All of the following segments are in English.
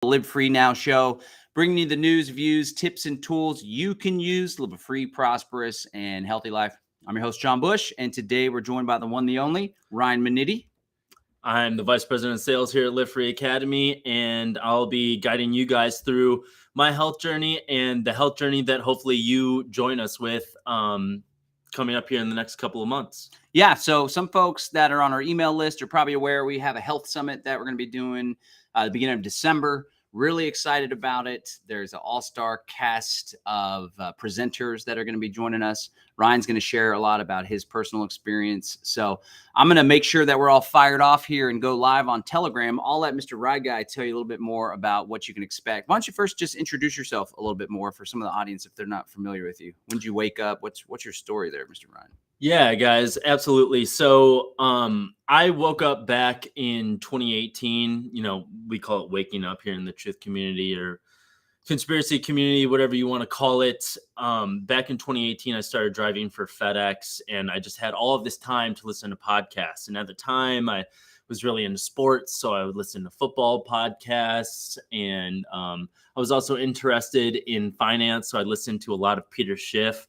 Live Free Now show, bringing you the news, views, tips, and tools you can use to live a free, prosperous, and healthy life. I'm your host, John Bush, and today we're joined by the one, the only, Ryan Minniti. I'm the Vice President of Sales here at Live Free Academy, and I'll be guiding you guys through my health journey and the health journey that hopefully you join us with coming up here in the next couple of months. Yeah, so some folks that are on our email list are probably aware we have a health summit that we're going to be doing the beginning of December. Really excited about it. There's an all-star cast of presenters that are going to be joining us. Ryan's going to share a lot about his personal experience. So I'm going to make sure that we're all fired off here and go live on Telegram. I'll let Mr. Ride Guy tell you a little bit more about what you can expect. Why don't you first just introduce yourself a little bit more for some of the audience if they're not familiar with you? When did you wake up? What's your story there, Mr. Ryan? Yeah, guys, absolutely. So I woke up back in 2018. You know, we call it waking up here in the truth community or conspiracy community, whatever you want to call it. Back in 2018, I started driving for FedEx, and I just had all of this time to listen to podcasts. And at the time, I was really into sports, so I would listen to football podcasts. And I was also interested in finance, so I listened to a lot of Peter Schiff.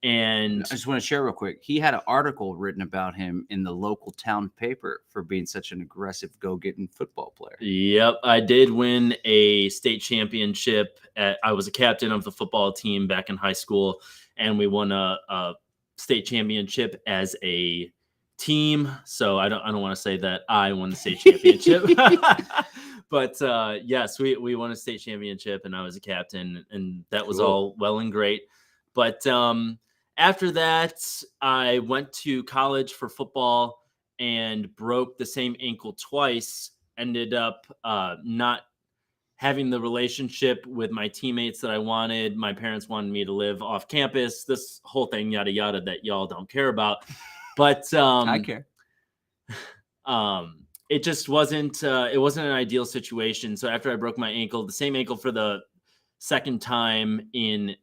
And I just want to share real quick. He had an article written about him in the local town paper for being such an aggressive go-getting football player. Yep, I did win a state championship. I was a captain of the football team back in high school, and we won a state championship as a team. So I don't want to say that I won the state championship, but yes, we won a state championship, and I was a captain, and that was all well and great. But after that, I went to college for football and broke the same ankle twice, ended up not having the relationship with my teammates that I wanted. My parents wanted me to live off campus, this whole thing, yada, yada, that y'all don't care about. But I care. It just wasn't an ideal situation. So after I broke my ankle, the same ankle for the second time in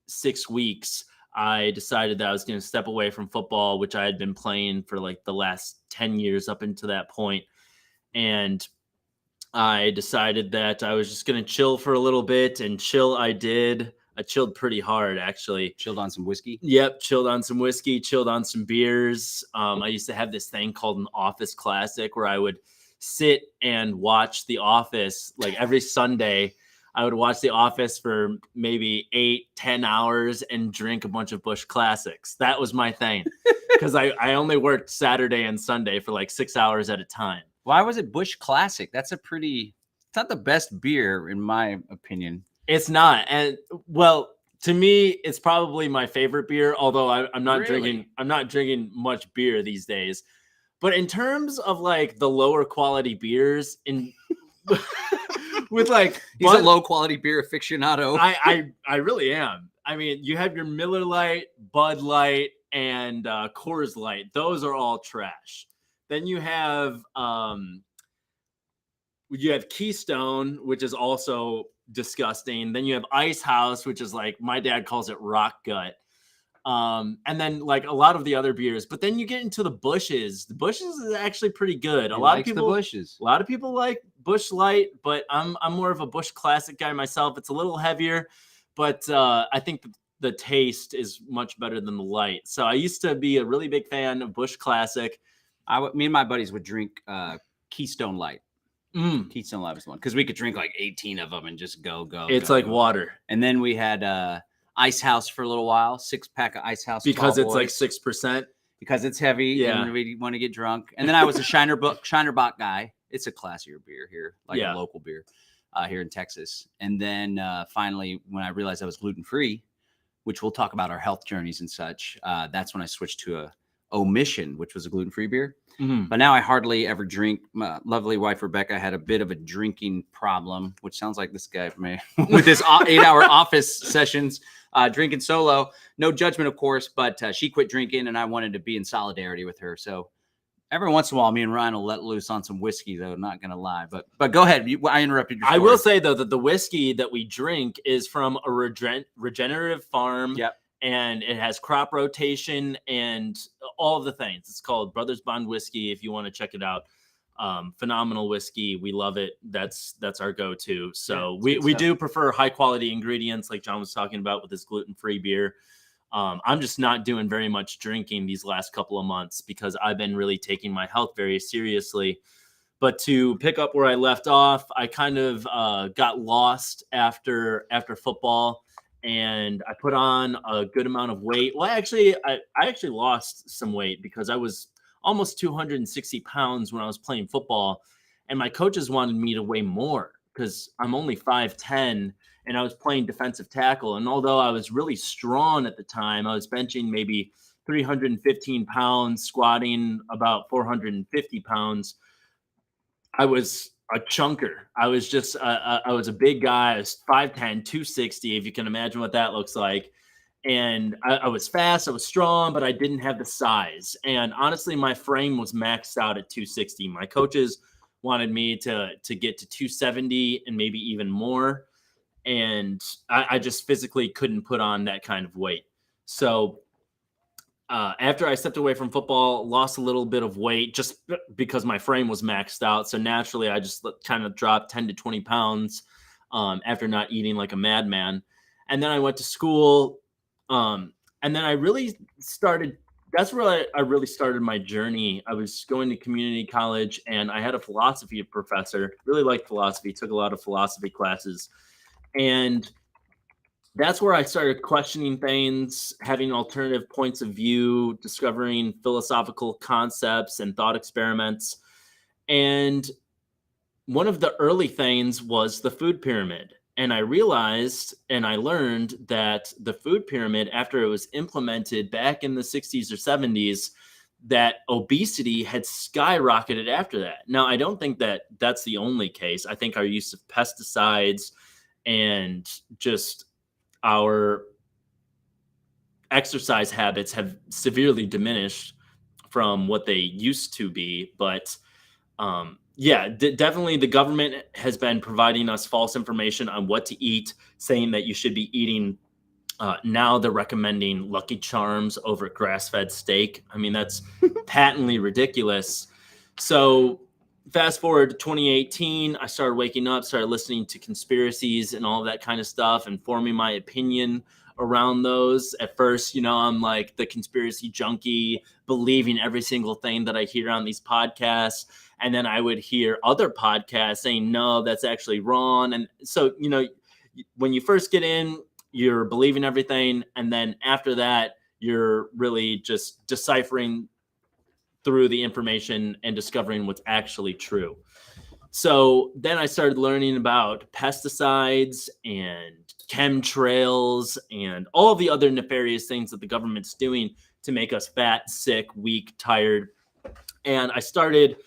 6 weeks, I decided that I was going to step away from football, which I had been playing for like the last 10 years up until that point. And I decided that I was just going to chill for a little bit, and chill I did. I chilled pretty hard, actually. Chilled on some whiskey? Yep, chilled on some whiskey, chilled on some beers. I used to have this thing called an Office Classic where I would sit and watch The Office like every Sunday. I would watch The Office for maybe 8-10 hours and drink a bunch of Busch Classics. That was my thing, because I only worked Saturday and Sunday for like 6 hours at a time. Why was it Busch Classic? It's not the best beer in my opinion. It's not. And well, to me, it's probably my favorite beer, although I'm not drinking much beer these days. But in terms of like the lower quality beers with like, he's a low quality beer aficionado. I really am. I mean, you have your Miller Lite, Bud Light, and Coors Light. Those are all trash. Then you have Keystone, which is also disgusting. Then you have Ice House, which is like, my dad calls it rock gut. And then like a lot of the other beers, but then you get into the Bushes. The Bushes is actually pretty good. A lot of people like Busch Light, but I'm more of a Busch Classic guy myself. It's a little heavier, but I think the taste is much better than the light. So I used to be a really big fan of Busch Classic. Me and my buddies would drink Keystone Light. Keystone Light was the one, because we could drink like 18 of them and just go. It's like water. And then we had Ice House for a little while, 6-pack of Ice House. Because it's like 6%. Because it's heavy and we want to get drunk. And then I was a Shinerbach guy. It's a classier beer here, like a local beer here in Texas. And then finally, when I realized I was gluten-free, which we'll talk about our health journeys and such, that's when I switched to a Omission, which was a gluten-free beer. But now I hardly ever drink. My lovely wife, Rebecca, had a bit of a drinking problem, which sounds like this guy may, with his 8-hour office sessions, drinking solo. No judgment, of course, but she quit drinking, and I wanted to be in solidarity with her. So every once in a while, me and Ryan will let loose on some whiskey, though. Not going to lie. But go ahead. I interrupted your story. I will say, though, that the whiskey that we drink is from a regenerative farm. Yep. And it has crop rotation and all of the things. It's called Brothers Bond Whiskey if you want to check it out. Phenomenal whiskey. We love it. That's our go-to. So Yeah, we do prefer high quality ingredients like John was talking about with his gluten-free beer. I'm just not doing very much drinking these last couple of months because I've been really taking my health very seriously. But to pick up where I left off, I kind of got lost after football, and I put on a good amount of weight. Well, I actually lost some weight because I was almost 260 pounds when I was playing football, and my coaches wanted me to weigh more because I'm only 5'10", and I was playing defensive tackle. And although I was really strong at the time, I was benching maybe 315 pounds, squatting about 450 pounds. I was a chunker. I was just, I was a big guy. I was 5'10", 260, if you can imagine what that looks like. And I was fast, I was strong, but I didn't have the size. And honestly, my frame was maxed out at 260. My coaches wanted me to get to 270 and maybe even more. And I just physically couldn't put on that kind of weight. So after I stepped away from football, lost a little bit of weight just because my frame was maxed out. So naturally, I just kind of dropped 10 to 20 pounds after not eating like a madman. And then I went to school. And then I really started, that's where I really started my journey. I was going to community college and I had a philosophy professor, really liked philosophy, took a lot of philosophy classes. And that's where I started questioning things, having alternative points of view, discovering philosophical concepts and thought experiments. And one of the early things was the food pyramid. And I realized and I learned that the food pyramid, after it was implemented back in the 60s or 70s, that obesity had skyrocketed after that. Now, I don't think that that's the only case. I think our use of pesticides and just our exercise habits have severely diminished from what they used to be. But definitely the government has been providing us false information on what to eat, saying that you should be eating. Now they're recommending Lucky Charms over grass-fed steak. I mean, that's patently ridiculous. So fast forward to 2018, I started waking up, started listening to conspiracies and all of that kind of stuff and forming my opinion around those. At first, I'm like the conspiracy junkie, believing every single thing that I hear on these podcasts. And then I would hear other podcasts saying, no, that's actually wrong. And so, when you first get in, you're believing everything. And then after that, you're really just deciphering through the information and discovering what's actually true. So then I started learning about pesticides and chemtrails and all of the other nefarious things that the government's doing to make us fat, sick, weak, tired. And I started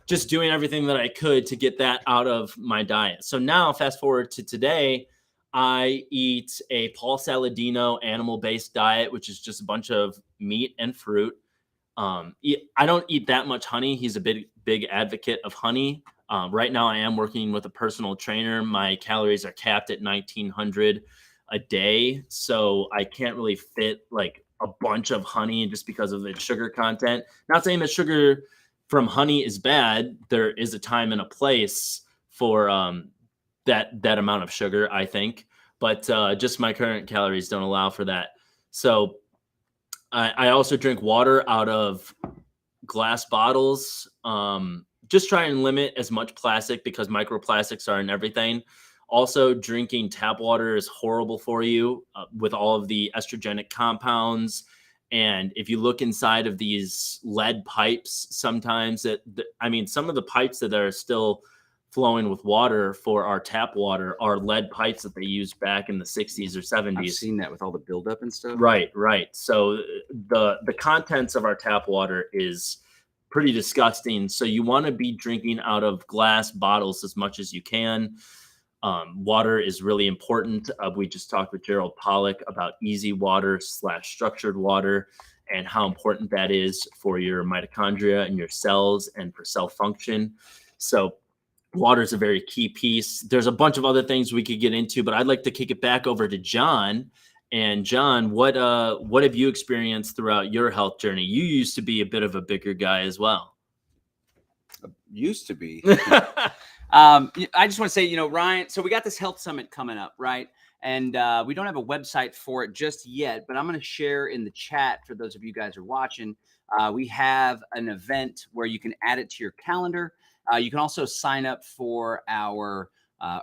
just doing everything that I could to get that out of my diet. So now fast forward to today, I eat a Paul Saladino animal-based diet, which is just a bunch of meat and fruit. I don't eat that much honey. He's a big advocate of honey. Right now I am working with a personal trainer. My calories are capped at 1900 a day. So I can't really fit like a bunch of honey just because of its sugar content. Not saying that sugar from honey is bad. There is a time and a place for that amount of sugar, I think. But just my current calories don't allow for that. So I also drink water out of glass bottles. Just try and limit as much plastic because microplastics are in everything. Also, drinking tap water is horrible for you with all of the estrogenic compounds. And if you look inside of these lead pipes, sometimes some of the pipes that are still flowing with water for our tap water are lead pipes that they used back in the 60s or 70s. I've seen that with all the buildup and stuff. Right. So the contents of our tap water is pretty disgusting. So you want to be drinking out of glass bottles as much as you can. Water is really important. We just talked with Gerald Pollack about easy water / structured water and how important that is for your mitochondria and your cells and for cell function. So water is a very key piece. There's a bunch of other things we could get into, but I'd like to kick it back over to John. And John, what have you experienced throughout your health journey? You used to be a bit of a bigger guy as well. used to be. I just want to say, Ryan, so we got this health summit coming up, right? And we don't have a website for it just yet, but I'm going to share in the chat for those of you guys who are watching. We have an event where you can add it to your calendar. You can also sign up for our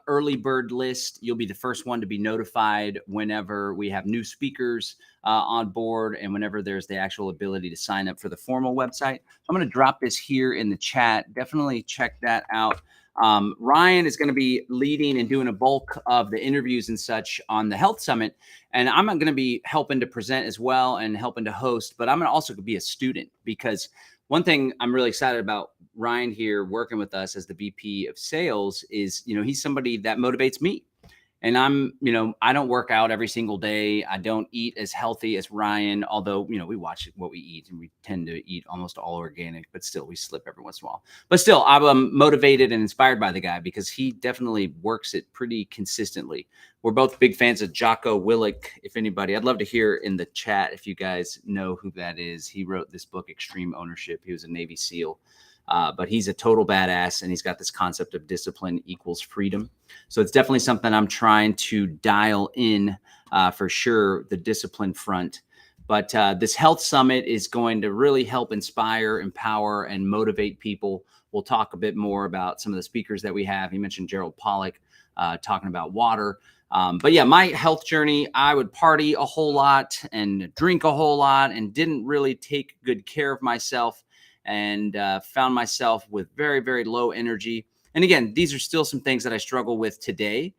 early bird list. You'll be the first one to be notified whenever we have new speakers on board and whenever there's the actual ability to sign up for the formal website. So I'm going to drop this here in the chat. Definitely check that out. Ryan is going to be leading and doing a bulk of the interviews and such on the Health Summit. And I'm going to be helping to present as well and helping to host, but I'm going to also be a student, because one thing I'm really excited about Ryan here working with us as the VP of sales is, he's somebody that motivates me. And I don't work out every single day. I don't eat as healthy as Ryan, although, we watch what we eat and we tend to eat almost all organic, but still we slip every once in a while. But still, I'm motivated and inspired by the guy because he definitely works it pretty consistently. We're both big fans of Jocko Willink. If anybody, I'd love to hear in the chat if you guys know who that is. He wrote this book, Extreme Ownership. He was a Navy SEAL. But he's a total badass, and he's got this concept of discipline equals freedom. So it's definitely something I'm trying to dial in for sure, the discipline front. But this health summit is going to really help inspire, empower, and motivate people. We'll talk a bit more about some of the speakers that we have. He mentioned Gerald Pollack talking about water. But yeah, my health journey, I would party a whole lot and drink a whole lot and didn't really take good care of myself. And found myself with very, very low energy. And again, these are still some things that I struggle with today.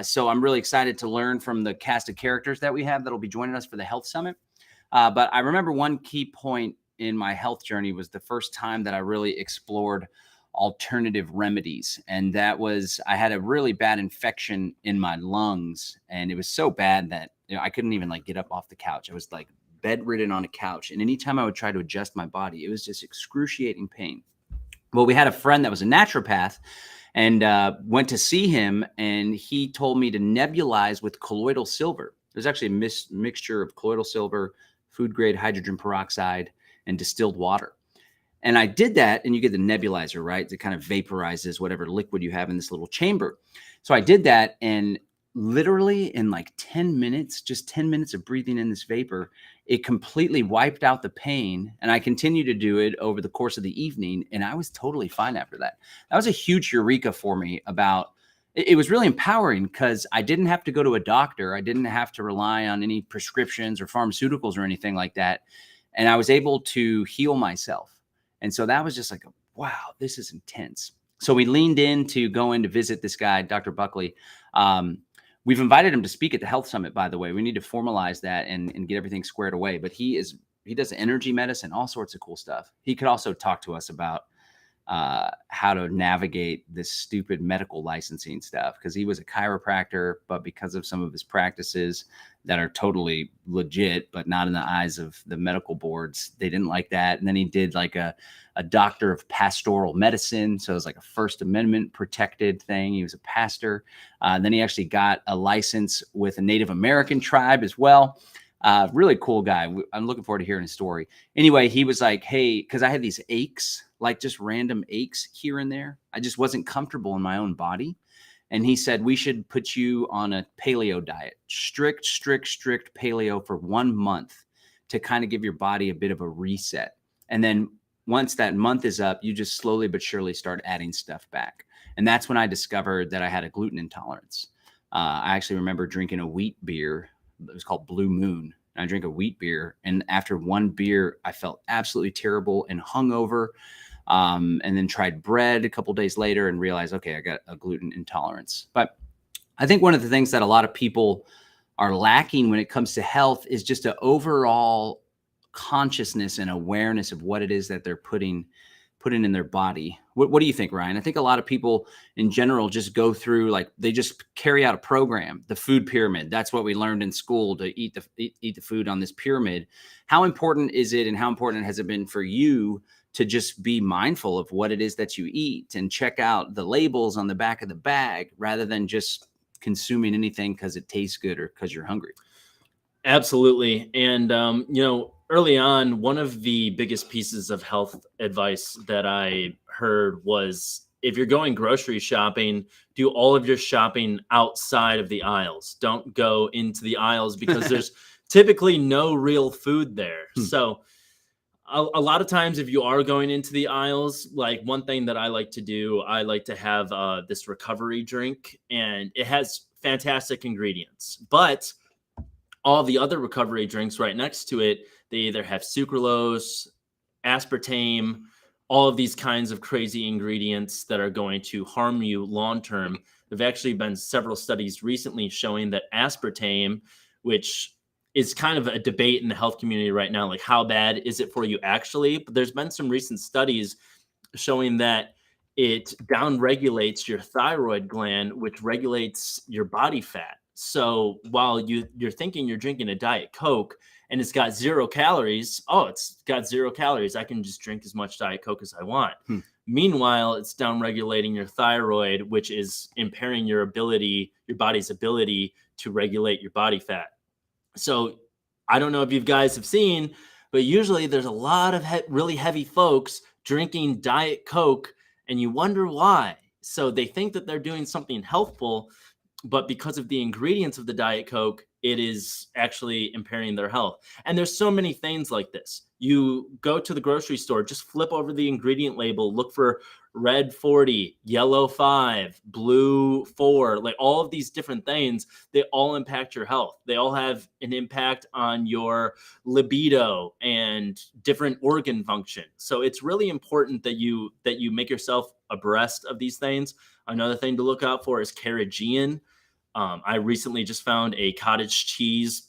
So I'm really excited to learn from the cast of characters that we have that'll be joining us for the Health Summit. But I remember one key point in my health journey was the first time that I really explored alternative remedies. And that was, I had a really bad infection in my lungs. And it was so bad that I couldn't even get up off the couch. I was bedridden on a couch. And anytime I would try to adjust my body, it was just excruciating pain. Well, we had a friend that was a naturopath and went to see him. And he told me to nebulize with colloidal silver. There's actually a mixture of colloidal silver, food grade hydrogen peroxide, and distilled water. And I did that, and you get the nebulizer, right? That kind of vaporizes whatever liquid you have in this little chamber. So I did that, and literally in 10 minutes, just 10 minutes of breathing in this vapor, it completely wiped out the pain. And I continued to do it over the course of the evening. And I was totally fine after that. That was a huge eureka for me it was really empowering because I didn't have to go to a doctor. I didn't have to rely on any prescriptions or pharmaceuticals or anything like that. And I was able to heal myself. And so that was just wow, this is intense. So we leaned in to go in to visit this guy, Dr. Buckley. We've invited him to speak at the Health Summit, by the way. We need to formalize that and get everything squared away. But he does energy medicine, all sorts of cool stuff. He could also talk to us about how to navigate this stupid medical licensing stuff, because he was a chiropractor, but because of some of his practices that are totally legit, but not in the eyes of the medical boards, they didn't like that. And then he did a doctor of pastoral medicine. So it was a First Amendment protected thing. He was a pastor. Then he actually got a license with a Native American tribe as well. Really cool guy. I'm looking forward to hearing his story. Anyway, he was like, hey, because I had these aches, just random aches here and there. I just wasn't comfortable in my own body. And he said, we should put you on a paleo diet, strict paleo for 1 month to kind of give your body a bit of a reset. And then once that month is up, you just slowly but surely start adding stuff back. And that's when I discovered that I had a gluten intolerance. I actually remember drinking a wheat beer. It was called Blue Moon. I drank a wheat beer. And after one beer, I felt absolutely terrible and hungover. And then tried bread a couple days later and realized, okay, I got a gluten intolerance. But I think one of the things that a lot of people are lacking when it comes to health is just an overall consciousness and awareness of what it is that they're putting in their body. What do you think, Ryan? I think a lot of people in general just go through, they just carry out a program, the food pyramid. That's what we learned in school, to eat the food on this pyramid. How important is it, and how important has it been for you to just be mindful of what it is that you eat and check out the labels on the back of the bag rather than just consuming anything because it tastes good or because you're hungry? Absolutely. And, early on, one of the biggest pieces of health advice that I heard was, if you're going grocery shopping, do all of your shopping outside of the aisles. Don't go into the aisles because there's typically no real food there. So a lot of times if you are going into the aisles, like one thing that I like to do, I like to have this recovery drink, and it has fantastic ingredients, but all the other recovery drinks right next to it, they either have sucralose, aspartame, all of these kinds of crazy ingredients that are going to harm you long-term. There've actually been several studies recently showing that aspartame, which is kind of a debate in the health community right now, like how bad is it for you actually? But there's been some recent studies showing that it downregulates your thyroid gland, which regulates your body fat. So while you're thinking you're drinking a Diet Coke and it's got 0 calories, it's got 0 calories, I can just drink as much Diet Coke as I want. Meanwhile, it's downregulating your thyroid, which is impairing your body's ability to regulate your body fat. So I don't know if you guys have seen, but usually there's a lot of really heavy folks drinking Diet Coke, and you wonder why. So they think that they're doing something healthful, but because of the ingredients of the Diet Coke, it is actually impairing their health. And there's so many things like this. You go to the grocery store, just flip over the ingredient label, look for red 40, yellow 5, blue 4, like all of these different things, they all impact your health. They all have an impact on your libido and different organ function. So it's really important that you make yourself abreast of these things. Another thing to look out for is carrageenan. I recently just found a cottage cheese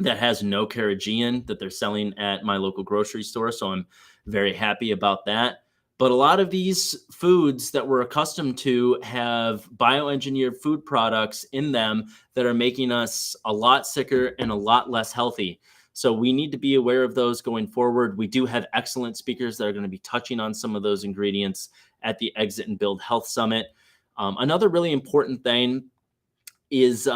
that has no carrageenan that they're selling at my local grocery store. So I'm very happy about that. But a lot of these foods that we're accustomed to have bioengineered food products in them that are making us a lot sicker and a lot less healthy. So we need to be aware of those going forward. We do have excellent speakers that are going to be touching on some of those ingredients at the Exit and Build Health Summit. Another really important thing is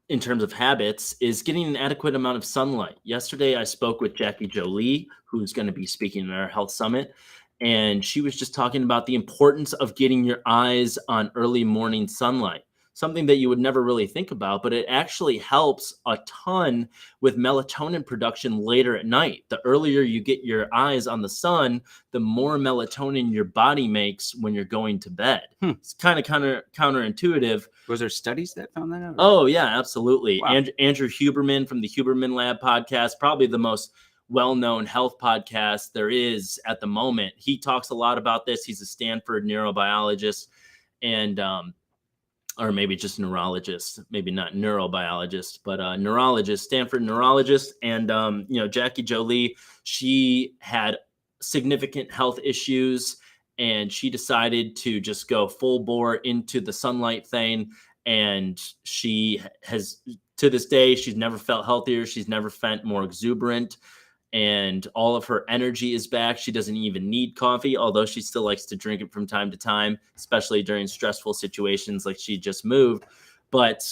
in terms of habits is getting an adequate amount of sunlight. Yesterday, I spoke with Jackie Jolie, who's going to be speaking at our health summit. And she was just talking about the importance of getting your eyes on early morning sunlight, something that you would never really think about, but it actually helps a ton with melatonin production later at night. The earlier you get your eyes on the sun, the more melatonin your body makes when you're going to bed. It's kind of counterintuitive. Was there studies that found that out? Oh, yeah, absolutely. Wow. Andrew Huberman from the Huberman Lab podcast, probably the most well-known health podcast there is at the moment. He talks a lot about this. He's a Stanford neurobiologist and or maybe just neurologist, maybe not neurobiologist, but neurologist, Stanford neurologist. And, Jackie Jolie, she had significant health issues and she decided to just go full bore into the sunlight thing. And she has, to this day, she's never felt healthier. She's never felt more exuberant. And all of her energy is back. She doesn't even need coffee, although she still likes to drink it from time to time, especially during stressful situations like she just moved. But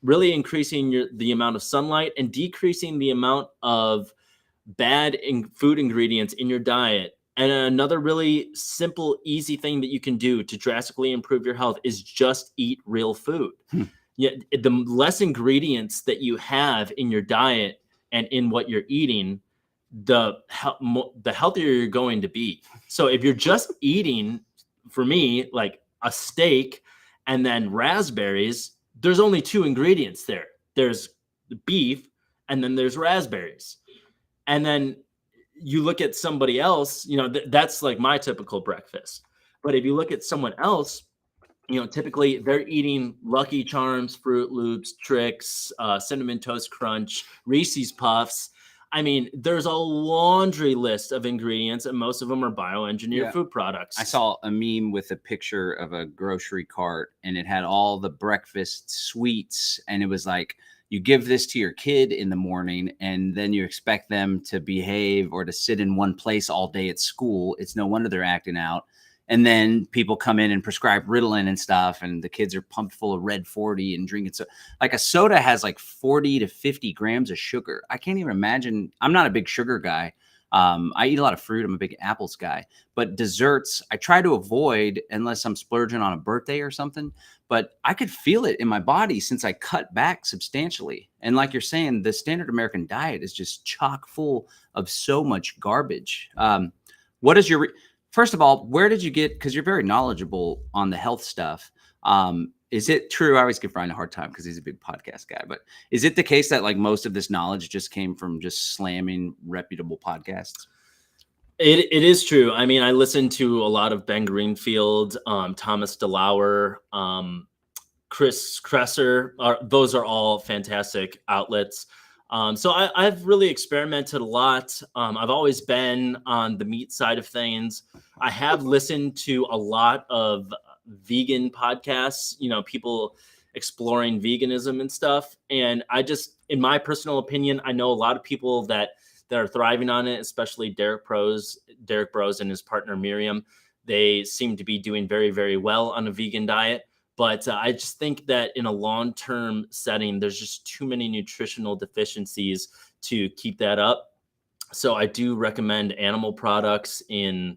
really increasing the amount of sunlight and decreasing the amount of bad food ingredients in your diet. And another really simple, easy thing that you can do to drastically improve your health is just eat real food. Yeah, the less ingredients that you have in your diet and in what you're eating, the healthier you're going to be. So if you're just eating, for me, like a steak and then raspberries, there's only 2 ingredients there. There's beef and then there's raspberries. And then you look at somebody else, that's like my typical breakfast. But if you look at someone else, typically they're eating Lucky Charms, Fruit Loops, Trix, Cinnamon Toast Crunch, Reese's Puffs. I mean, there's a laundry list of ingredients, and most of them are bioengineered food products. I saw a meme with a picture of a grocery cart, and it had all the breakfast sweets, and it was like, you give this to your kid in the morning, and then you expect them to behave or to sit in one place all day at school. It's no wonder they're acting out. And then people come in and prescribe Ritalin and stuff, and the kids are pumped full of Red 40 and drinking. So like a soda has like 40 to 50 grams of sugar. I can't even imagine. I'm not a big sugar guy. I eat a lot of fruit. I'm a big apples guy, but desserts I try to avoid unless I'm splurging on a birthday or something. But I could feel it in my body since I cut back substantially. And like you're saying, the standard American diet is just chock full of so much garbage. What is your First of all, where did you get, because you're very knowledgeable on the health stuff. Is it true? I always give Ryan a hard time because he's a big podcast guy, but is it the case that like most of this knowledge just came from just slamming reputable podcasts? It is true. I mean, I listen to a lot of Ben Greenfield, Thomas DeLauer, Chris Kresser. Those are all fantastic outlets. So I've really experimented a lot. I've always been on the meat side of things. I have listened to a lot of vegan podcasts, people exploring veganism and stuff. And I just, in my personal opinion, I know a lot of people that are thriving on it, especially Derek Bros and his partner Miriam. They seem to be doing very, very well on a vegan diet. But I just think that in a long-term setting, there's just too many nutritional deficiencies to keep that up. So I do recommend animal products in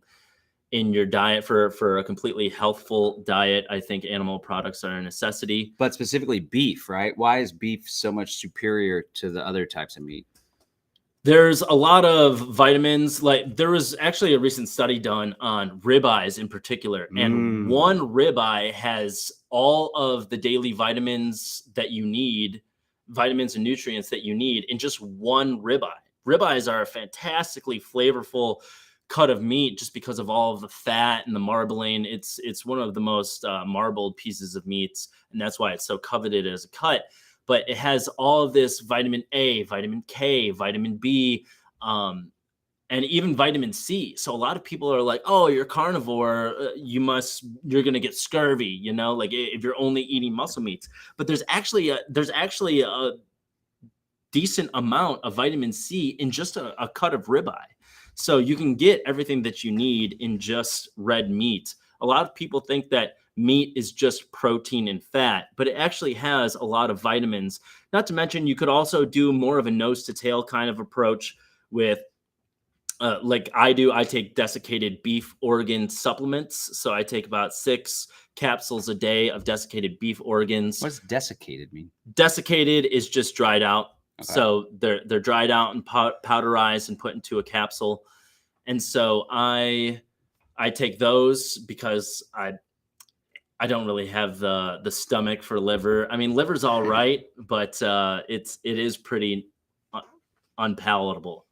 your diet for a completely healthful diet. I think animal products are a necessity. But specifically beef, right? Why is beef so much superior to the other types of meat? There's a lot of vitamins. Like there was actually a recent study done on ribeyes in particular. And one ribeye has all of the daily vitamins that you need, vitamins and nutrients that you need in just one ribeye. Ribeyes are a fantastically flavorful cut of meat just because of all of the fat and the marbling. It's one of the most marbled pieces of meats, and that's why it's so coveted as a cut. But it has all of this vitamin A, vitamin K, vitamin B, and even vitamin C. So a lot of people are like, oh, you're carnivore, you're going to get scurvy, like if you're only eating muscle meats. But there's actually a decent amount of vitamin C in just a cut of ribeye. So you can get everything that you need in just red meat. A lot of people think that meat is just protein and fat, but it actually has a lot of vitamins. Not to mention, you could also do more of a nose to tail kind of approach with, like I do. I take desiccated beef organ supplements. So I take about 6 capsules a day of desiccated beef organs. What does desiccated mean? Desiccated is just dried out. Okay. So they're dried out and powderized and put into a capsule. And so I take those because I don't really have the stomach for liver. I mean, liver's all right, but it is pretty unpalatable.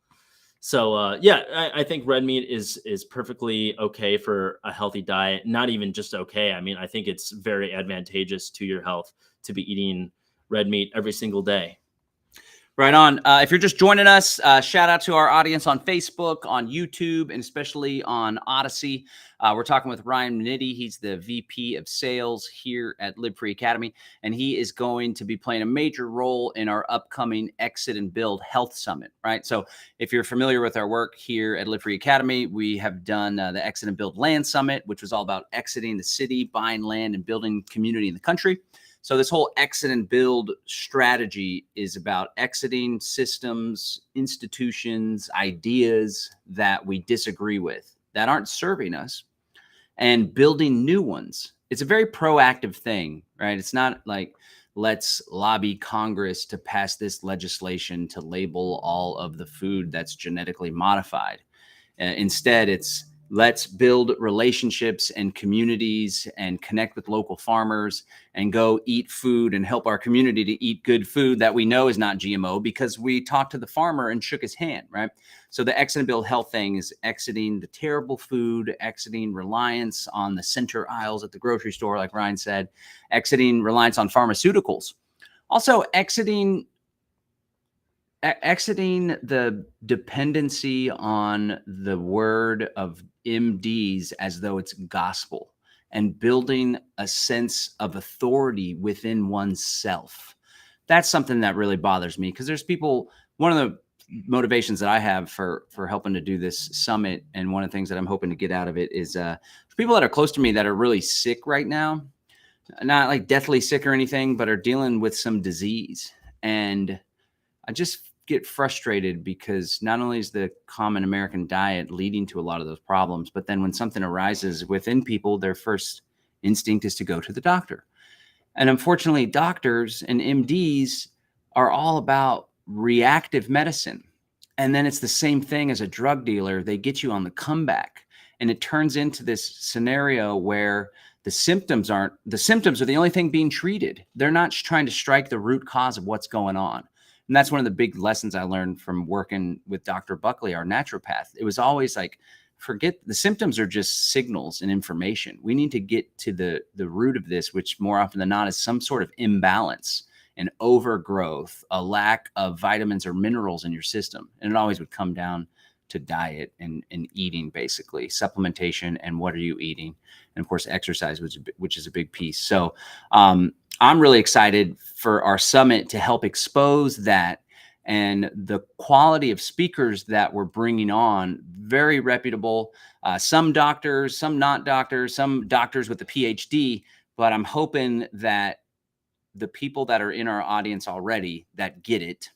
So I think red meat is perfectly okay for a healthy diet. Not even just okay. I mean, I think it's very advantageous to your health to be eating red meat every single day. Right on. If you're just joining us, shout out to our audience on Facebook, on YouTube, and especially on Odyssey. We're talking with Ryan Minniti. He's the VP of Sales here at Live Free Academy, and he is going to be playing a major role in our upcoming Exit and Build Health Summit, right? So if you're familiar with our work here at Live Free Academy, we have done the Exit and Build Land Summit, which was all about exiting the city, buying land, and building community in the country. So this whole exit and build strategy is about exiting systems, institutions, ideas that we disagree with, that aren't serving us, and building new ones. It's a very proactive thing, right? It's not like, let's lobby Congress to pass this legislation to label all of the food that's genetically modified. Instead, it's let's build relationships and communities and connect with local farmers and go eat food and help our community to eat good food that we know is not GMO because we talked to the farmer and shook his hand, right? So the Exit and Build Health thing is exiting the terrible food, exiting reliance on the center aisles at the grocery store, like Ryan said, exiting reliance on pharmaceuticals. Also exiting the dependency on the word of MDs as though it's gospel, and building a sense of authority within oneself. That's something that really bothers me because there's people, one of motivations that I have for helping to do this summit, and one of the things that I'm hoping to get out of it is for people that are close to me that are really sick right now, not like deathly sick or anything, but are dealing with some disease. And I just get frustrated because not only is the common American diet leading to a lot of those problems, but then when something arises within people, their first instinct is to go to the doctor. And unfortunately, doctors and MDs are all about reactive medicine. And then it's the same thing as a drug dealer. They get you on the comeback. And it turns into this scenario where the symptoms are the only thing being treated. They're not trying to strike the root cause of what's going on. And that's one of the big lessons I learned from working with Dr. Buckley, our naturopath. It was always like, forget the symptoms are just signals and information. We need to get to the root of this, which more often than not is some sort of imbalance, an overgrowth, a lack of vitamins or minerals in your system. And it always would come down to diet and eating, basically supplementation. And what are you eating? And of course, exercise, which is a big piece. So I'm really excited for our summit to help expose that, and the quality of speakers that we're bringing on, very reputable, some doctors, some not doctors, some doctors with a PhD, but I'm hoping that the people that are in our audience already that get it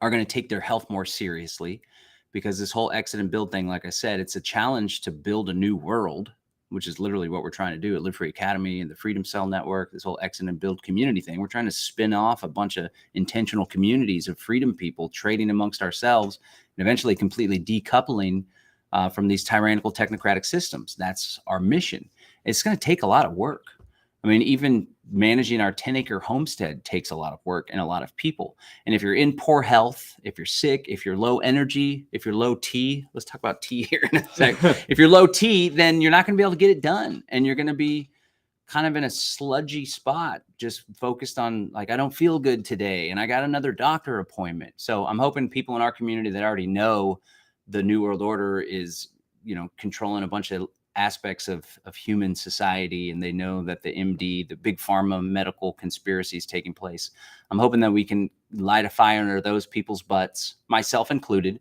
are going to take their health more seriously, because this whole exit and build thing, like I said, it's a challenge to build a new world, which is literally what we're trying to do at Live Free Academy and the Freedom Cell Network, this whole exit and build community thing. We're trying to spin off a bunch of intentional communities of freedom people trading amongst ourselves and eventually completely decoupling from these tyrannical technocratic systems. That's our mission. It's going to take a lot of work. I mean, even managing our 10-acre homestead takes a lot of work and a lot of people. And if you're in poor health, if you're sick, if you're low energy, if you're low T, let's talk about T here in a sec. If you're low T, then you're not going to be able to get it done. And you're going to be kind of in a sludgy spot, just focused on like, I don't feel good today and I got another doctor appointment. So I'm hoping people in our community that already know the New World Order is, controlling a bunch of aspects of human society, and they know that the MD, the big pharma medical conspiracy is taking place. I'm hoping that we can light a fire under those people's butts, myself included.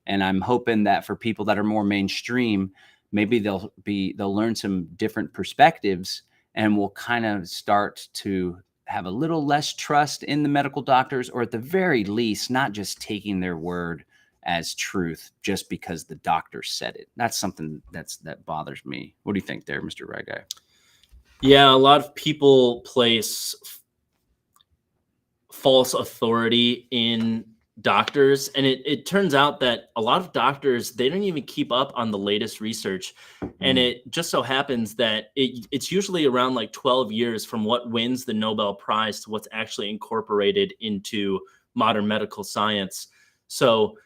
And I'm hoping that for people that are more mainstream, maybe they'll learn some different perspectives, and we'll kind of start to have a little less trust in the medical doctors, or at the very least, not just taking their word as truth just because the doctor said it. That's something that bothers me. What do you think there, Mr. Right Guy? Yeah, a lot of people place false authority in doctors, and it turns out that a lot of doctors, they don't even keep up on the latest research. And it just so happens that it's usually around like 12 years from what wins the Nobel Prize to what's actually incorporated into modern medical science. So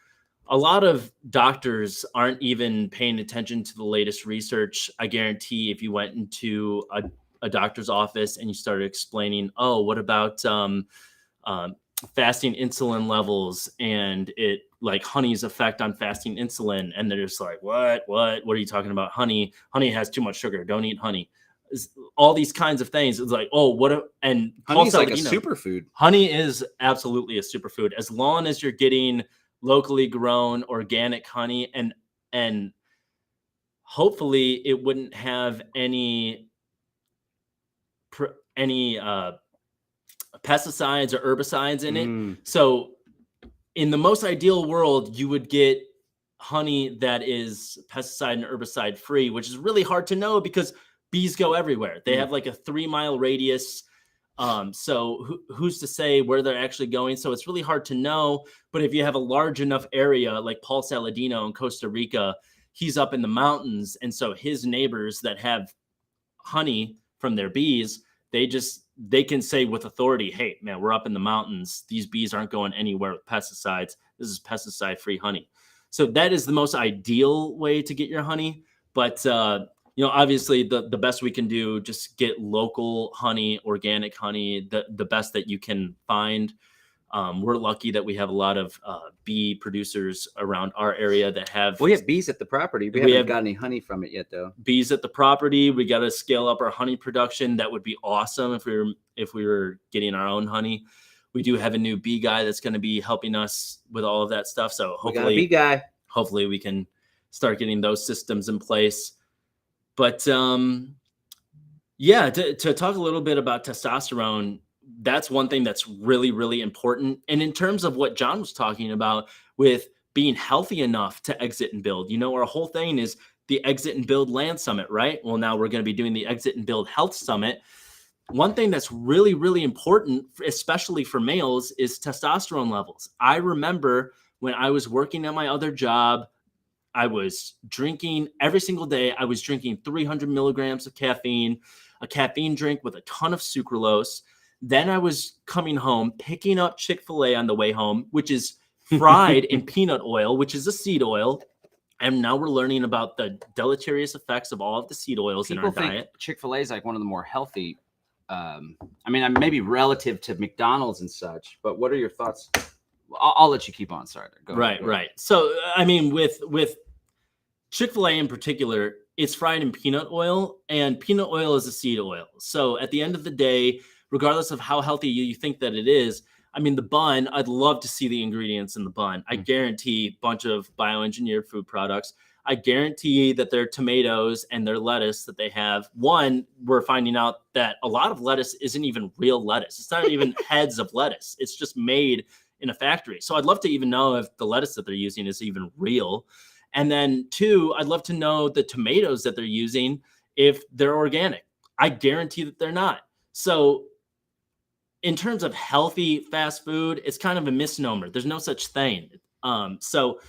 a lot of doctors aren't even paying attention to the latest research. I guarantee if you went into a doctor's office and you started explaining, oh, what about fasting insulin levels and it like honey's effect on fasting insulin, and they're just like, what are you talking about? Honey has too much sugar, don't eat honey. All these kinds of things. It's like, oh, and honey's like a superfood. Honey is absolutely a superfood, as long as you're getting locally grown organic honey, and hopefully it wouldn't have any pesticides or herbicides in it. So in the most ideal world, you would get honey that is pesticide and herbicide free, which is really hard to know because bees go everywhere. They have like a 3-mile radius. So who's to say where they're actually going? So it's really hard to know. But if you have a large enough area, like Paul Saladino in Costa Rica, he's up in the mountains. And so his neighbors that have honey from their bees, they can say with authority, hey, man, we're up in the mountains. These bees aren't going anywhere with pesticides. This is pesticide-free honey. So that is the most ideal way to get your honey. But obviously the best we can do, just get local honey, organic honey, the best that you can find. We're lucky that we have a lot of bee producers around our area that have. We have bees at the property. We haven't got any honey from it yet, though. Bees at the property. We got to scale up our honey production. That would be awesome if we were getting our own honey. We do have a new B guy that's going to be helping us with all of that stuff. So hopefully, B guy. Hopefully we can start getting those systems in place. But yeah, to talk a little bit about testosterone, that's one thing that's really, really important. And in terms of what John was talking about with being healthy enough to exit and build, our whole thing is the Exit and Build Land Summit, right? Well, now we're going to be doing the Exit and Build Health Summit. One thing that's really, really important, especially for males, is testosterone levels. I remember when I was working at my other job, I was drinking every single day. I was drinking 300 milligrams of caffeine, a caffeine drink with a ton of sucralose. Then I was coming home, picking up Chick-fil-A on the way home, which is fried in peanut oil, which is a seed oil. And now we're learning about the deleterious effects of all of the seed oils in our diet. Chick-fil-A is like one of the more healthy. Maybe relative to McDonald's and such, but what are your thoughts? I'll let you keep on. Sorry. Go ahead. Right. So, with Chick-fil-A in particular, it's fried in peanut oil, and peanut oil is a seed oil. So at the end of the day, regardless of how healthy you think that it is, the bun, I'd love to see the ingredients in the bun. I guarantee a bunch of bioengineered food products. I guarantee that their tomatoes and their lettuce that they have, one, we're finding out that a lot of lettuce isn't even real lettuce. It's not even heads of lettuce. It's just made in a factory. So I'd love to even know if the lettuce that they're using is even real. And then two, I'd love to know the tomatoes that they're using, if they're organic. I guarantee that they're not. So in terms of healthy fast food, it's kind of a misnomer. There's no such thing. So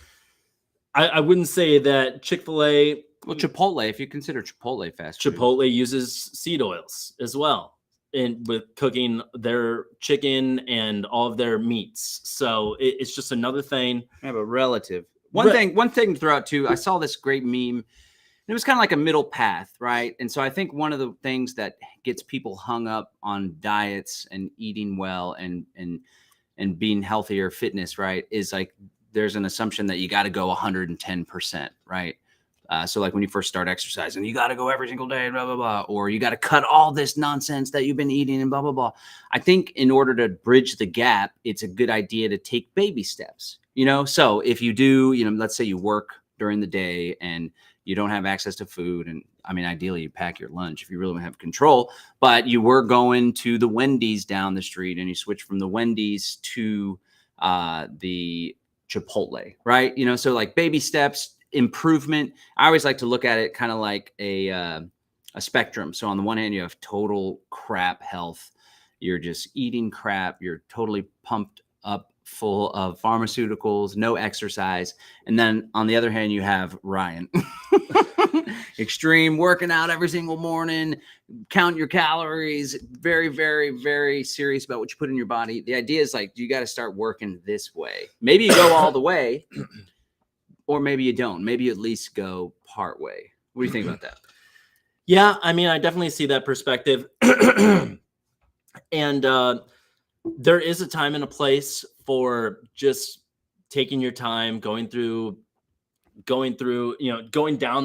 I wouldn't say that Chick-fil-A. Well, Chipotle, if you consider Chipotle fast food. Chipotle uses seed oils as well with cooking their chicken and all of their meats. So it's just another thing. Yeah, but relative. One thing to throw out too, I saw this great meme. It was kind of like a middle path, right? And so I think one of the things that gets people hung up on diets and eating well and being healthier, fitness, right, is like there's an assumption that you got to go 110%, right? So like when you first start exercising, you got to go every single day, blah, blah, blah, or you got to cut all this nonsense that you've been eating and blah, blah, blah. I think in order to bridge the gap, it's a good idea to take baby steps, So if you do, let's say you work during the day and you don't have access to food. And ideally you pack your lunch if you really want to have control, but you were going to the Wendy's down the street and you switch from the Wendy's to the Chipotle, right? So like baby steps, improvement. I always like to look at it kind of like a spectrum. So on the one hand, you have total crap health. You're just eating crap. You're totally pumped up, full of pharmaceuticals, no exercise. And then on the other hand, you have Ryan. Extreme, working out every single morning, count your calories, very, very, very serious about what you put in your body. The idea is like, you got to start working this way. Maybe you go all the way, or maybe you don't. Maybe you at least go part way. What do you think about that? Yeah, I definitely see that perspective. And there is a time and a place for just taking your time, going down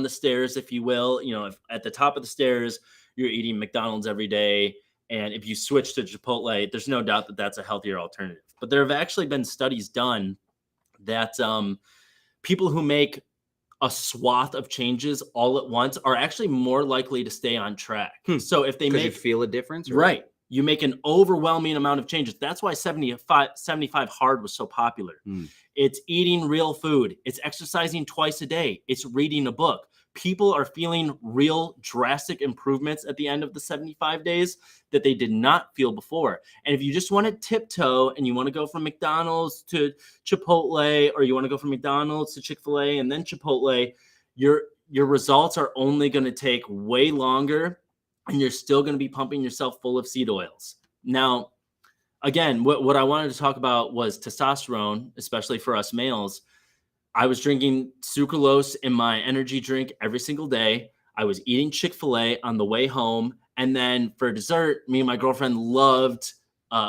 the stairs, if you will. If at the top of the stairs, you're eating McDonald's every day, and if you switch to Chipotle, there's no doubt that that's a healthier alternative. But there have actually been studies done that people who make a swath of changes all at once are actually more likely to stay on track. So if they you feel a difference, right? You make an overwhelming amount of changes. That's why 75 hard was so popular. It's eating real food. It's exercising twice a day. It's reading a book. People are feeling real drastic improvements at the end of the 75 days that they did not feel before. And if you just want to tiptoe and you want to go from McDonald's to Chipotle, or you want to go from McDonald's to Chick-fil-A and then Chipotle, your results are only going to take way longer, and you're still going to be pumping yourself full of seed oils. Now, again, what I wanted to talk about was testosterone, especially for us males. I was drinking sucralose in my energy drink every single day. I was eating Chick-fil-A on the way home. And then for dessert, me and my girlfriend loved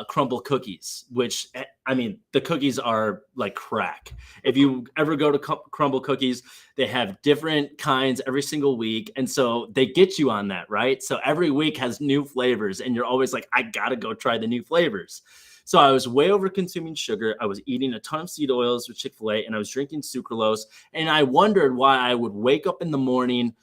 crumble cookies, which, the cookies are like crack. If you ever go to crumble cookies, they have different kinds every single week. And so they get you on that, right? So every week has new flavors, and you're always like, I got to go try the new flavors. So I was way over consuming sugar. I was eating a ton of seed oils with Chick-fil-A, and I was drinking sucralose. And I wondered why I would wake up in the morning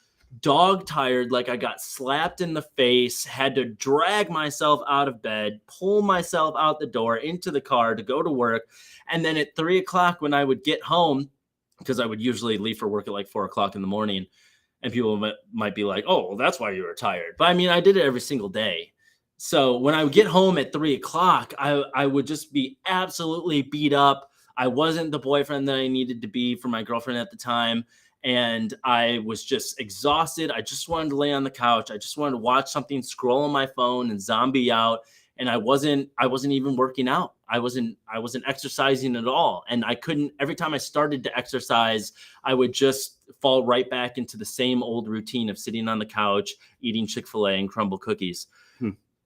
dog tired, like I got slapped in the face, had to drag myself out of bed, pull myself out the door into the car to go to work. And then at 3 o'clock when I would get home, because I would usually leave for work at like 4 o'clock in the morning, and people might be like, oh, well, that's why you were tired. But I mean, I did it every single day. So when I would get home at 3 o'clock, I would just be absolutely beat up. I wasn't the boyfriend that I needed to be for my girlfriend at the time. And I was just exhausted. I just wanted to lay on the couch. I just wanted to watch something, scroll on my phone and zombie out. And I wasn't even working out. I wasn't exercising at all. And I couldn't, every time I started to exercise, I would just fall right back into the same old routine of sitting on the couch, eating Chick-fil-A and crumble cookies.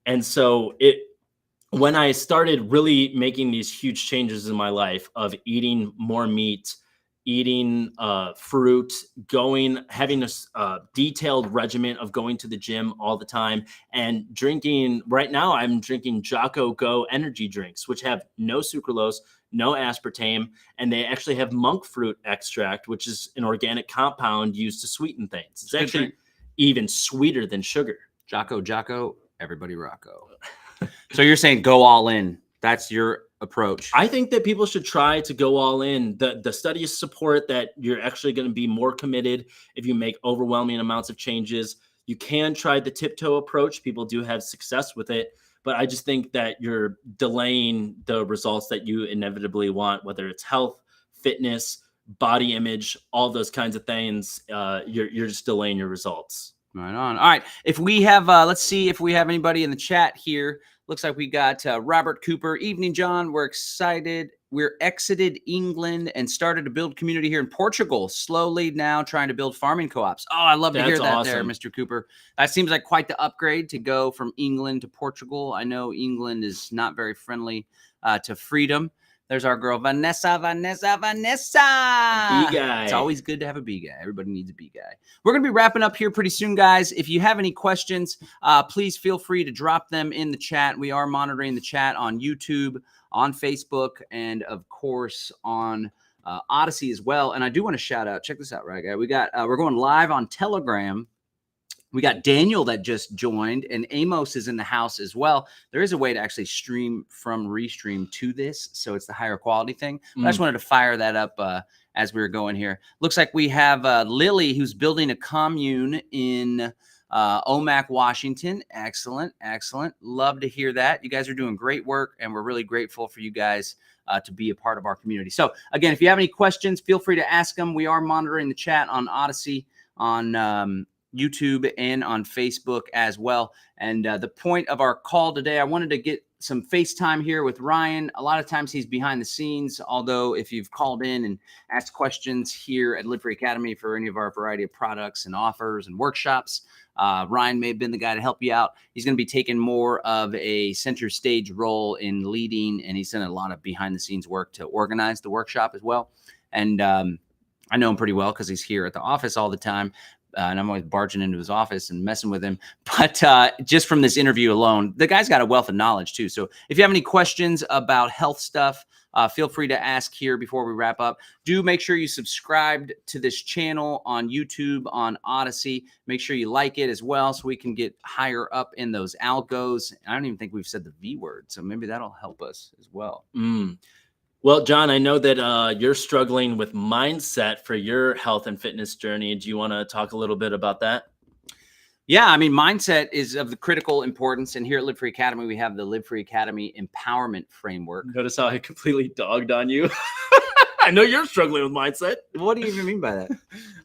And so when I started really making these huge changes in my life of eating more meat, eating fruit, having a detailed regimen of going to the gym all the time, and drinking. Right now, I'm drinking Jocko Go energy drinks, which have no sucralose, no aspartame, and they actually have monk fruit extract, which is an organic compound used to sweeten things. It's actually even sweeter than sugar. Jocko, everybody Rocco. So you're saying go all in. That's your approach. I think that people should try to go all in. The studies support that you're actually going to be more committed if you make overwhelming amounts of changes. You can try the tiptoe approach. People do have success with it, but I just think that you're delaying the results that you inevitably want, whether it's health, fitness, body image, all those kinds of things. You're just delaying your results. Right on. All right. If we have, let's see if we have anybody in the chat here. Looks like we got Robert Cooper. Evening, John. We're excited. We're exited England and started to build community here in Portugal. Slowly now trying to build farming co-ops. Oh, I love to hear that there, Mr. Cooper. That seems like quite the upgrade to go from England to Portugal. I know England is not very friendly to freedom. There's our girl, Vanessa. B guy. It's always good to have a B guy. Everybody needs a B guy. We're going to be wrapping up here pretty soon, guys. If you have any questions, please feel free to drop them in the chat. We are monitoring the chat on YouTube, on Facebook, and, of course, on Odyssey as well. And I do want to shout out. Check this out, right, guy? We're going live on Telegram. We got Daniel that just joined, and Amos is in the house as well. There is a way to actually stream from Restream to this, so it's the higher quality thing. But I just wanted to fire that up as we were going here. Looks like we have Lily, who's building a commune in Omak, Washington. Excellent, excellent. Love to hear that. You guys are doing great work, and we're really grateful for you guys to be a part of our community. So, again, if you have any questions, feel free to ask them. We are monitoring the chat on Odyssey, on YouTube, and on Facebook as well. And the point of our call today, I wanted to get some FaceTime here with Ryan. A lot of times he's behind the scenes, although if you've called in and asked questions here at Live Free Academy for any of our variety of products and offers and workshops, Ryan may have been the guy to help you out. He's going to be taking more of a center stage role in leading, and he's done a lot of behind the scenes work to organize the workshop as well. And I know him pretty well because he's here at the office all the time. And I'm always barging into his office and messing with him. But just from this interview alone, the guy's got a wealth of knowledge too. So if you have any questions about health stuff, feel free to ask here before we wrap up. Do make sure you subscribe to this channel on YouTube, on Odyssey. Make sure you like it as well so we can get higher up in those algos. I don't even think we've said the V word, so maybe that'll help us as well. Well, John, I know that you're struggling with mindset for your health and fitness journey. Do you want to talk a little bit about that? Yeah, I mean, mindset is of the critical importance. And here at Live Free Academy, we have the Live Free Academy Empowerment Framework. Notice how I completely dogged on you. I know you're struggling with mindset. What do you even mean by that?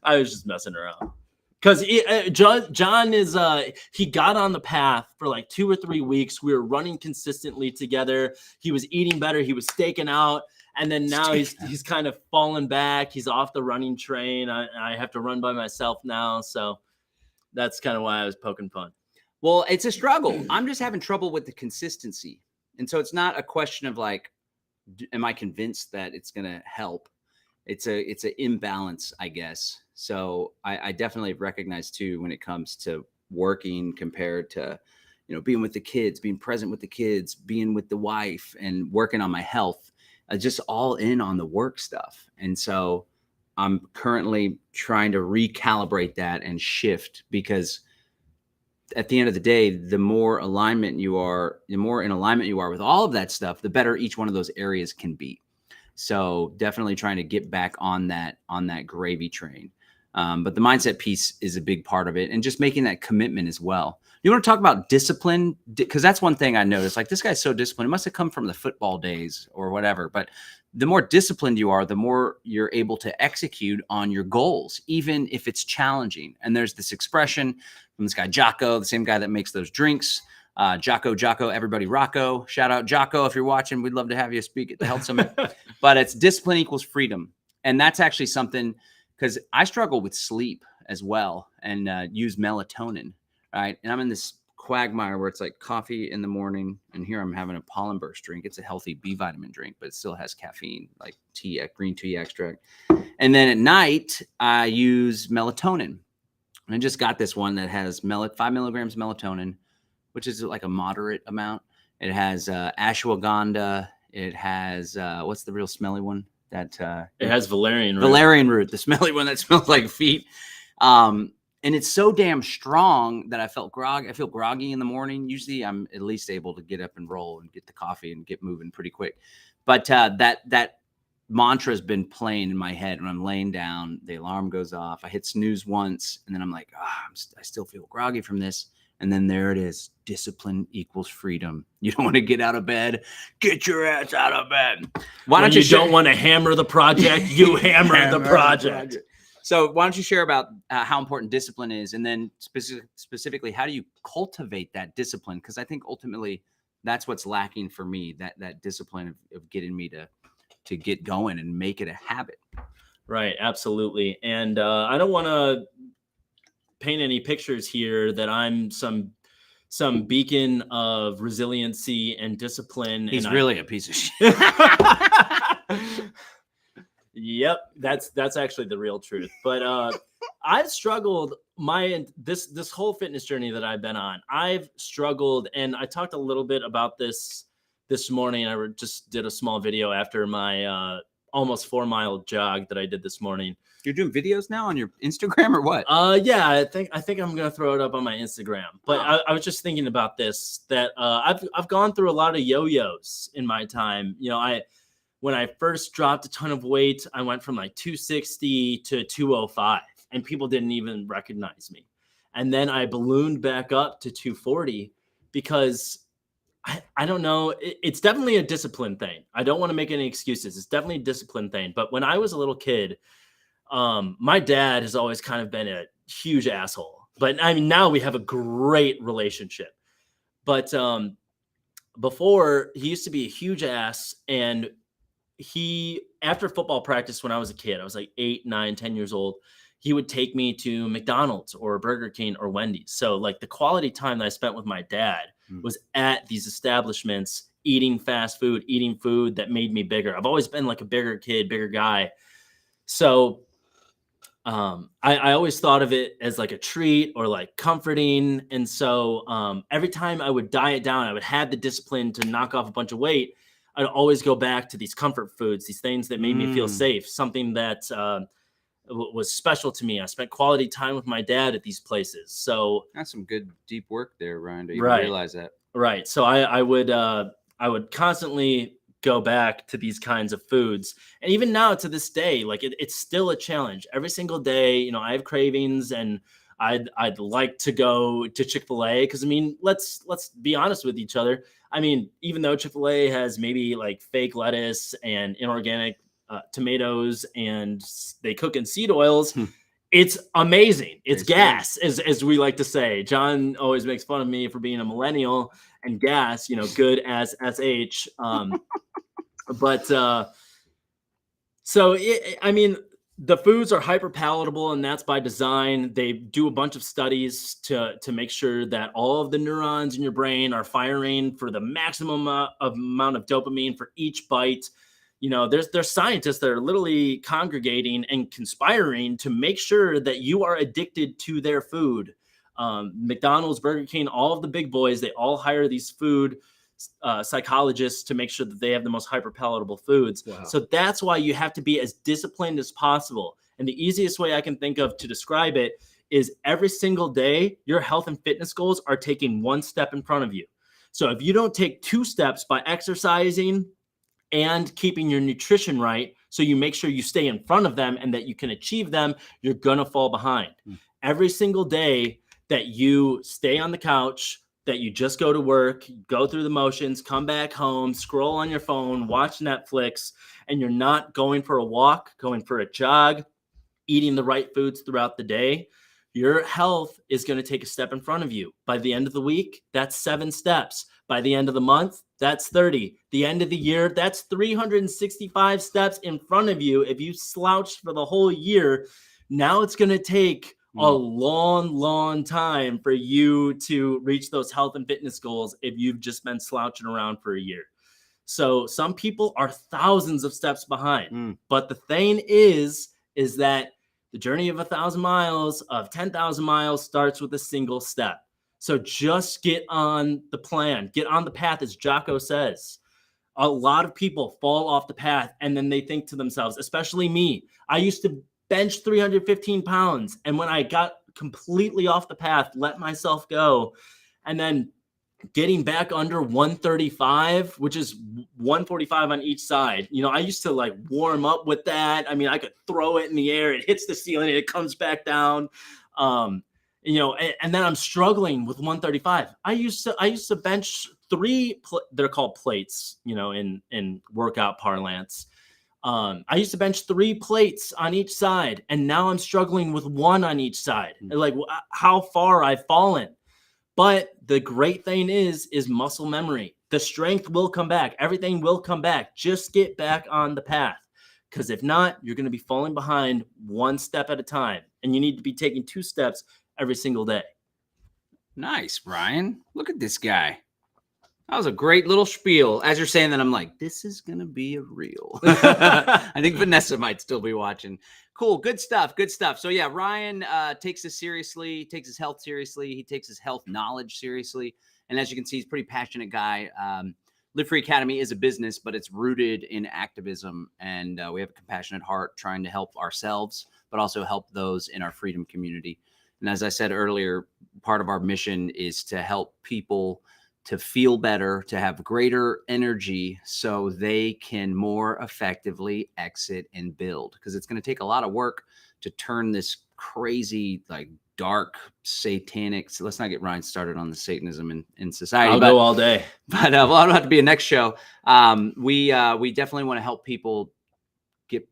I was just messing around. Because John is, he got on the path for like 2 or 3 weeks. We were running consistently together. He was eating better. He was staking out. And then now he's kind of fallen back. He's off the running train. I have to run by myself now. So that's kind of why I was poking fun. Well, it's a struggle. I'm just having trouble with the consistency. And so it's not a question of like, am I convinced that it's going to help? It's an imbalance, I guess. So I definitely recognize too, when it comes to working compared to, being with the kids, being present with the kids, being with the wife, and working on my health, just all in on the work stuff. And so I'm currently trying to recalibrate that and shift, because at the end of the day, the more in alignment you are with all of that stuff, the better each one of those areas can be. So definitely trying to get back on that gravy train. But the mindset piece is a big part of it, and just making that commitment as well. You want to talk about discipline? Because that's one thing I noticed. Like, this guy's so disciplined. It must have come from the football days or whatever. But the more disciplined you are, the more you're able to execute on your goals, even if it's challenging. And there's this expression from this guy, Jocko, the same guy that makes those drinks. Jocko, everybody Rocco. Shout out Jocko if you're watching. We'd love to have you speak at the Health Summit. But it's discipline equals freedom. And that's actually something, because I struggle with sleep as well, and use melatonin, right? And I'm in this quagmire where it's like coffee in the morning, and here I'm having a pollen burst drink. It's a healthy B vitamin drink, but it still has caffeine, like green tea extract. And then at night, I use melatonin. And I just got this one that has 5 milligrams melatonin, which is like a moderate amount. It has ashwagandha. It has, what's the real smelly one? It has valerian root. Valerian root, the smelly one that smells like feet. And it's so damn strong that I feel groggy in the morning. Usually I'm at least able to get up and roll and get the coffee and get moving pretty quick. But that mantra has been playing in my head when I'm laying down. The alarm goes off. I hit snooze once, and then I'm like, I still feel groggy from this. And then there it is. Discipline equals freedom. You don't want to get out of bed. Get your ass out of bed. Why don't you don't want to hammer the project? You hammer the project. So why don't you share about how important discipline is, and then specifically, how do you cultivate that discipline? Because I think ultimately that's what's lacking for me, that discipline of getting me to get going and make it a habit. Right. Absolutely. And I don't want to paint any pictures here that I'm some beacon of resiliency and discipline. He's really a piece of shit. Yep, that's actually the real truth. But I've struggled this whole fitness journey that I've been on. I've struggled, and I talked a little bit about this morning. I just did a small video after my almost 4-mile jog that I did this morning. You're doing videos now on your Instagram or what? Yeah, I think I'm gonna throw it up on my Instagram. But I was just thinking about this, that I've gone through a lot of yo-yos in my time. When I first dropped a ton of weight, I went from like 260 to 205, and people didn't even recognize me. And then I ballooned back up to 240 because I don't know. It's definitely a discipline thing. I don't want to make any excuses. It's definitely a discipline thing. But when I was a little kid, my dad has always kind of been a huge asshole. But I mean, now we have a great relationship. But before, he used to be a huge ass, and after football practice when I was a kid, I was like 8, 9, 10 years old, he would take me to McDonald's or Burger King or Wendy's. So like the quality time that I spent with my dad was at these establishments, eating fast food, eating food that made me bigger. I've always been like a bigger kid, bigger guy. So I always thought of it as like a treat or like comforting. And so every time I would diet down, I would have the discipline to knock off a bunch of weight. I'd always go back to these comfort foods, these things that made me feel safe, something that was special to me. I spent quality time with my dad at these places. So that's some good deep work there, Ryan. Do you realize that? Right. So I would constantly go back to these kinds of foods. And even now to this day, like it's still a challenge. Every single day, I have cravings, and I'd like to go to Chick-fil-A, because I mean, let's be honest with each other. I mean, even though Chick-fil-A has maybe like fake lettuce and inorganic tomatoes, and they cook in seed oils, it's amazing. It's gas, as we like to say. John always makes fun of me for being a millennial, and gas, good as SH. I mean, the foods are hyper palatable, and that's by design. They do a bunch of studies to make sure that all of the neurons in your brain are firing for the maximum amount of dopamine for each bite. There's scientists that are literally congregating and conspiring to make sure that you are addicted to their food. McDonald's, Burger King, all of the big boys, they all hire these food psychologists to make sure that they have the most hyper palatable foods. Wow. So that's why you have to be as disciplined as possible. And the easiest way I can think of to describe it is every single day, your health and fitness goals are taking one step in front of you. So if you don't take 2 steps by exercising and keeping your nutrition right, so you make sure you stay in front of them and that you can achieve them, you're going to fall behind. Every single day that you stay on the couch, that you just go to work, go through the motions, come back home, scroll on your phone, watch Netflix, and you're not going for a walk, going for a jog, eating the right foods throughout the day, your health is going to take a step in front of you. By the end of the week, that's 7 steps. By the end of the month, that's 30. The end of the year, that's 365 steps in front of you. If you slouched for the whole year, now it's going to take a long time for you to reach those health and fitness goals if you've just been slouching around for a year. So some people are thousands of steps behind. But the thing is that the journey of 1,000 miles, of 10,000 miles, starts with a single step. So just get on the plan, get on the path, as Jocko says. A lot of people fall off the path and then they think to themselves, especially me, I used to bench 315 pounds. And when I got completely off the path, let myself go, and then getting back under 135, which is 145 on each side. I used to like warm up with that. I mean, I could throw it in the air. It hits the ceiling and it comes back down. And then I'm struggling with 135. I used to bench 3, they're called plates, in workout parlance. I used to bench 3 plates on each side, and now I'm struggling with 1 on each side. Like how far I've fallen. But the great thing is muscle memory. The strength will come back. Everything will come back. Just get back on the path. Because if not, you're going to be falling behind 1 step at a time. And you need to be taking 2 steps every single day. Nice, Ryan. Look at this guy. That was a great little spiel. As you're saying that, I'm like, this is going to be a reel. I think Vanessa might still be watching. Cool. Good stuff. Good stuff. So yeah, Ryan takes this seriously, takes his health seriously. He takes his health knowledge seriously. And as you can see, he's a pretty passionate guy. Live Free Academy is a business, but it's rooted in activism. And we have a compassionate heart trying to help ourselves, but also help those in our freedom community. And as I said earlier, part of our mission is to help people to feel better, to have greater energy so they can more effectively exit and build. Because it's going to take a lot of work to turn this crazy, like dark, satanic. So let's not get Ryan started on the Satanism in society. I'll go all day. But well, that'll have to be a next show. We definitely want to help people get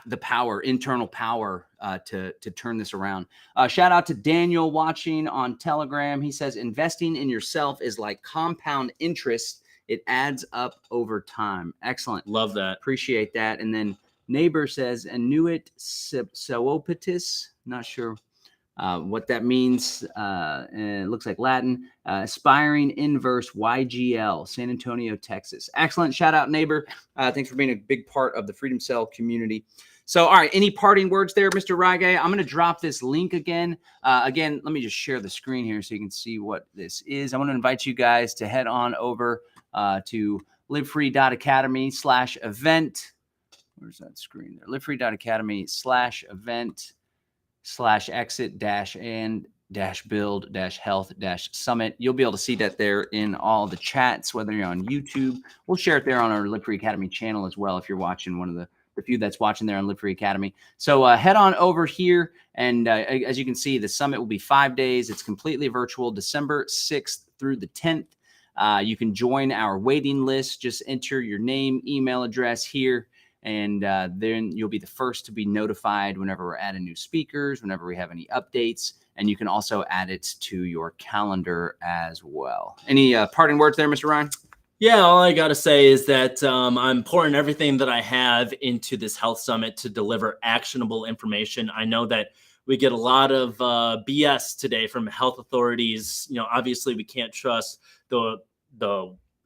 the power, internal power, to turn this around. Shout out to Daniel watching on Telegram. He says, investing in yourself is like compound interest. It adds up over time. Excellent. Love that. Appreciate that. And then Neighbor says, Inuit Seopitis. Not sure what that means. It looks like Latin. Aspiring Inverse YGL, San Antonio, Texas. Excellent. Shout out, Neighbor. Thanks for being a big part of the Freedom Cell community. So, all right, any parting words there, Mr. Rage? I'm going to drop this link again. Again, let me just share the screen here so you can see what this is. I want to invite you guys to head on over to livefree.academy/event. Where's that screen there? livefree.academy/event/exit-and-build-health-summit. You'll be able to see that there in all the chats, whether you're on YouTube. We'll share it there on our Live Free Academy channel as well if you're watching one of the few that's watching there on Live Free Academy. So head on over here, and as you can see, the summit will be 5 days. It's completely virtual, December 6th through the 10th. You can join our waiting list. Just enter your name, email address here, and then you'll be the first to be notified whenever we're adding new speakers, whenever we have any updates, and you can also add it to your calendar as well. Any parting words there, Mr. Ryan? Yeah, all I got to say is that I'm pouring everything that I have into this health summit to deliver actionable information. I know that we get a lot of BS today from health authorities. Obviously we can't trust the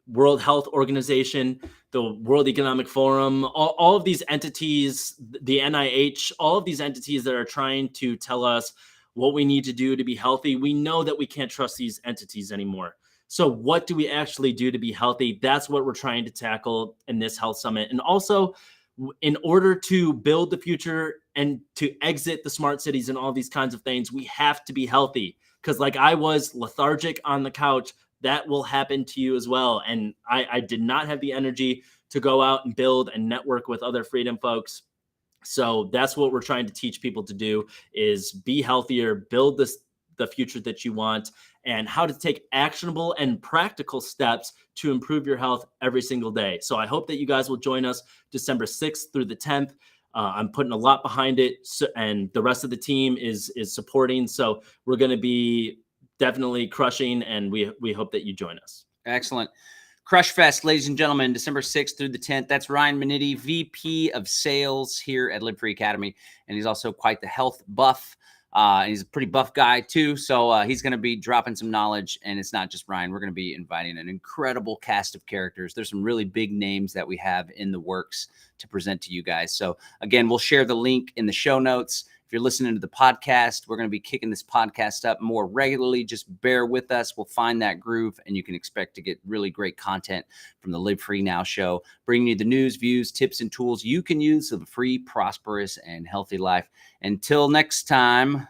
World Health Organization, the World Economic Forum, all of these entities, the NIH, all of these entities that are trying to tell us what we need to do to be healthy. We know that we can't trust these entities anymore. So what do we actually do to be healthy? That's what we're trying to tackle in this health summit. And also, in order to build the future and to exit the smart cities and all these kinds of things, we have to be healthy. Because like I was lethargic on the couch, that will happen to you as well. And I did not have the energy to go out and build and network with other freedom folks. So that's what we're trying to teach people to do, is be healthier, build the future that you want, and how to take actionable and practical steps to improve your health every single day. So I hope that you guys will join us December 6th through the 10th. I'm putting a lot behind it, and the rest of the team is supporting. So we're going to be definitely crushing, and we hope that you join us. Excellent. Crush Fest, ladies and gentlemen, December 6th through the 10th. That's Ryan Minniti, VP of Sales here at Live Free Academy. And he's also quite the health buff. He's a pretty buff guy, too. So he's going to be dropping some knowledge. And it's not just Ryan. We're going to be inviting an incredible cast of characters. There's some really big names that we have in the works to present to you guys. So, again, we'll share the link in the show notes. If you're listening to the podcast, we're going to be kicking this podcast up more regularly. Just bear with us. We'll find that groove, and you can expect to get really great content from the Live Free Now show, bringing you the news, views, tips, and tools you can use to live a free, prosperous, and healthy life. Until next time.